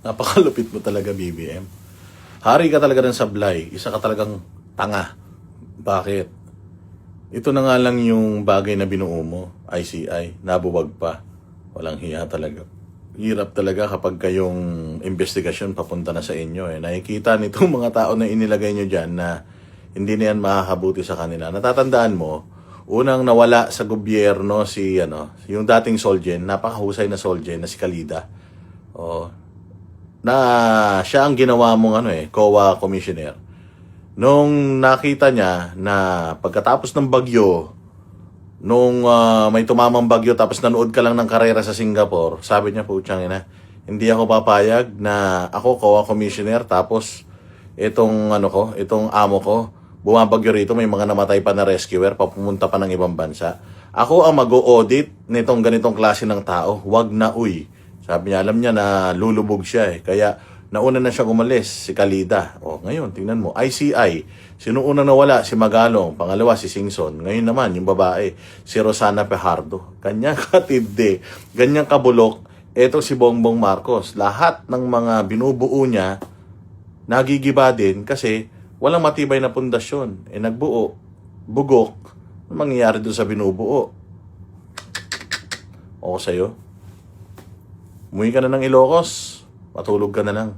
Napakalupit mo talaga, BBM. Hari ka talaga ng sablay. Isa ka talagang tanga. Bakit? Ito na nga lang yung bagay na binuo mo, ICI. Nabuwag pa. Walang hiya talaga. Hirap talaga kapag kayong investigasyon papunta na sa inyo. Nakikita nitong mga tao na inilagay nyo dyan na hindi na yan makakabuti sa kanila. Natatandaan mo, unang nawala sa gobyerno si yung dating Solgen, napakahusay na Solgen na si Kalida. Na siya ang ginawa mong COA commissioner. Nung nakita niya na pagkatapos ng bagyo, nung may tumamang bagyo tapos nanood ka lang ng karera sa Singapore, sabi niya, putyang ina, hindi ako papayag na ako COA commissioner tapos itong itong amo ko, bumabagyo rito, may mga namatay pa na rescuer, papumunta pa ng ibang bansa. Ako ang mag-o-audit nitong ganitong klase ng tao, wag na uy. Sabi niya, alam niya na lulubog siya Kaya nauna na siya umalis, si Kalida. Ngayon, tingnan mo, ICI. Sino una nawala? Si Magalong. Pangalawa, si Singson. Ngayon naman, yung babae, si Rosana Fajardo. Kanyang katindi, ganyang kabulok. Eto si Bongbong Marcos. Lahat ng mga binubuo niya, nagigiba din kasi walang matibay na pundasyon. Nagbuo, bugok. Ano mangyayari doon sa binubuo? O sa'yo? Umuwi ka na ng Ilocos, matulog ka na lang.